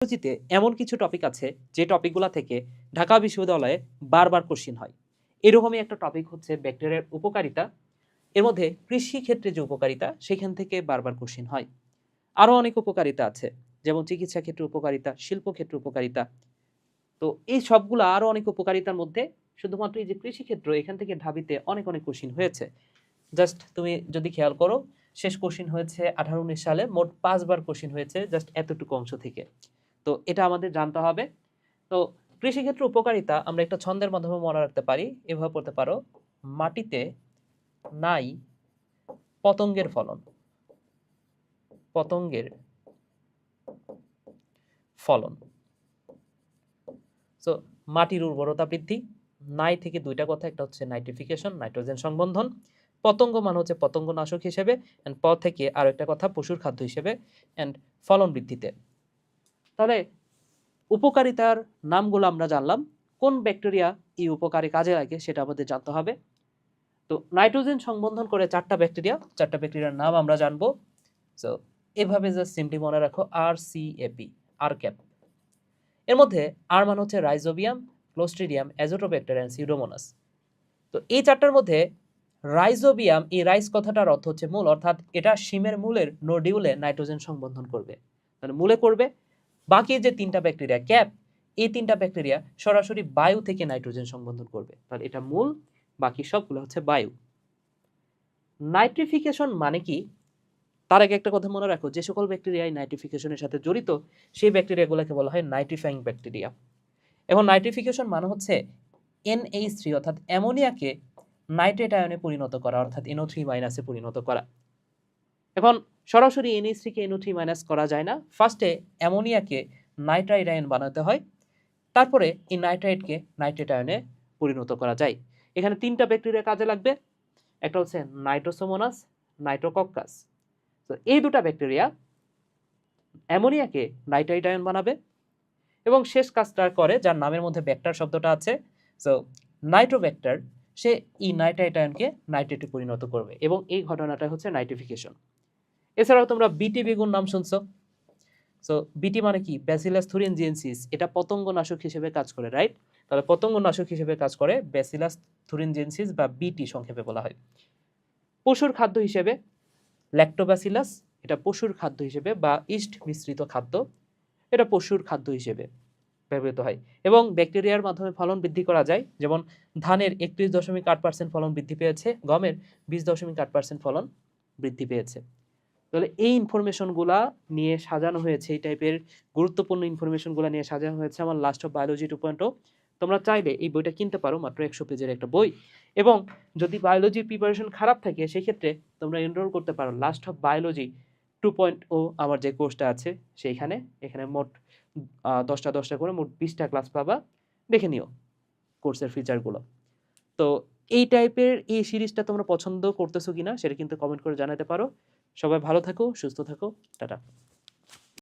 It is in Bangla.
বায়োলজিতে এমন কিছু টপিক আছে যে টপিকগুলো থেকে ঢাকা বিশ্ববিদ্যালয়ে বারবার কোশ্চিন হয়। এরকমই একটা টপিক হচ্ছে ব্যাকটেরিয়ার উপকারিতা। এর মধ্যে কৃষি ক্ষেত্রে যে উপকারিতা সেখান থেকে বারবার কোশ্চিন হয়। আরও অনেক উপকারিতা আছে, যেমন চিকিৎসা ক্ষেত্রে উপকারিতা, শিল্প ক্ষেত্রে উপকারিতা। তো এই সবগুলো আরও অনেক উপকারিতার মধ্যে শুধুমাত্র এই যে কৃষি ক্ষেত্র, এখান থেকে ঢাবিতে অনেক অনেক কোশ্চিন হয়েছে। জাস্ট তুমি যদি খেয়াল করো, শেষ কোশ্চিন হয়েছে 18-19 সালে, মোট 5 বার কোশ্চিন হয়েছে জাস্ট এতটুকু অংশ থেকে। তো এটা আমাদের জানতে হবে। তো কৃষিক্ষেত্রে উপকারিতা আমরা একটা ছন্দের মাধ্যমে মনে রাখতে পারি, এভাবে পড়তে পারো, মাটিতে নাই পতঙ্গের ফলন। পতঙ্গের ফলন। সো মাটির উর্বরতা বৃদ্ধি। নাই থেকে দুইটা কথা, একটা হচ্ছে নাইট্রিফিকেশন, নাইট্রোজেন সংবন্ধন। পতঙ্গ মানে হচ্ছে পতঙ্গনাশক হিসেবে, এন্ড প থেকে আরো একটা কথা পশুর খাদ্য হিসেবে, এন্ড ফলন বৃদ্ধিতে। তাহলে উপকারিতার নামগুলো আমরা জানলাম, কোন ব্যাকটেরিয়া এই উপকারে কাজে লাগে সেটা আমাদের জানতে হবে। তো নাইট্রোজেন সংবন্ধন করে চারটা ব্যাকটেরিয়ার নাম আমরা জানবো। সো এভাবে জাস্ট সিম্পলি মনে রাখো, RCAP, আরক্যাপ। এর মধ্যে আর মানে হচ্ছে Rhizobium, Clostridium, Azotobacter and Pseudomonas. তো এই চারটার মধ্যে রাইজোবিয়াম, এই রাইজ কথাটার অর্থ হচ্ছে মূল, অর্থাৎ এটা শিমের মূলের নোডিউলে নাইট্রোজেন সংবন্ধন করবে, মানে মূলে করবে। বাকি যে তিনটা ব্যাকটেরিয়া ক্যাপ, এই তিনটা ব্যাকটেরিয়া সরাসরি বায়ু থেকে নাইট্রোজেন সংবন্ধন করবে, তাহলে এটা মূল, বাকি সবগুলো হচ্ছে বায়ু। নাইট্রিফিকেশন মানে কি, তার আগে একটা কথা মনে রাখো, যে সকল ব্যাকটেরিয়া নাইট্রিফিকেশনের সাথে জড়িত সেই ব্যাকটেরিয়াগুলোকে বলা হয় নাইট্রিফাইং ব্যাকটেরিয়া। এখন নাইট্রিফিকেশন মানে হচ্ছে NH3 অর্থাৎ অ্যামোনিয়াকে নাইট্রেট আয়নে পরিণত করা, অর্থাৎ NO3- পরিণত করা। এখন সরাসরি NH3 কে NO3- করা যায় না, ফার্স্টে অ্যামোনিয়াকে নাইট্রাইট আয়ন বানাতে হয়, তারপরে এই নাইট্রাইটকে নাইট্রেট আয়নে পরিণত করা যায়। এখানে তিনটা ব্যাকটেরিয়া কাজে লাগবে, একটা হচ্ছে নাইট্রোসোমোনাস, নাইট্রোকক্কাস। তো এই দুটা ব্যাকটেরিয়া অ্যামোনিয়াকে নাইট্রাইট আয়ন বানাবে, এবং শেষ কাজটা করে যার নামের মধ্যে ব্যাক্টার শব্দটা আছে। সো নাইট্রোব্যাক্টার, সে এই নাইট্রাইট আয়নকে নাইট্রেটে পরিণত করবে, এবং এই ঘটনাটা হচ্ছে নাইট্রিফিকেশন। এছাড়াও তোমরা বিটি বেগুন নাম শুনছো। সো বিটি মানে কি, ব্যাসিলাস থুরিনজিয়েন্সিস, এটা পতঙ্গনাশক হিসেবে কাজ করে, রাইট? তাহলে পতঙ্গনাশক হিসেবে কাজ করে ব্যাসিলাস থুরিনজিয়েন্সিস বা বিটি সংক্ষেপে বলা হয়। পশুর খাদ্য হিসেবে ল্যাক্টোব্যাসিলাস, এটা পশুর খাদ্য হিসেবে, বা ইস্ট মিশ্রিত খাদ্য, এটা পশুর খাদ্য হিসেবে ব্যবহৃত হয়। এবং ব্যাকটেরিয়ার মাধ্যমে ফলন বৃদ্ধি করা যায়, যেমন ধানের 31.8% ফলন বৃদ্ধি পেয়েছে, গমের 20.8% ফলন বৃদ্ধি পেয়েছে। তাহলে এই ইনফরমেশনগুলা নিয়ে সাজানো হয়েছে, এই টাইপের গুরুত্বপূর্ণ ইনফরমেশনগুলো নিয়ে সাজানো হয়েছে আমার লাস্ট অফ বায়োলজি 2.0। তোমরা চাইলে এই বইটা কিনতে পারো, মাত্র 100 পেজের একটা বই। এবং যদি বায়োলজির প্রিপারেশন খারাপ থাকে, সেক্ষেত্রে তোমরা এনরোল করতে পারো লাস্ট অফ বায়োলজি 2.0, আমার যে কোর্সটা আছে সেইখানে। এখানে মোট 10টা করে মোট 20টা ক্লাস পাবা, দেখে নিও কোর্সের ফিচারগুলো। তো এই টাইপের এই সিরিজটা তোমরা পছন্দ করতেছো কিনা সেটা কিন্তু কমেন্ট করে জানাতে পারো। সবাই ভালো থাকো, সুস্থ থাকো, টাটা।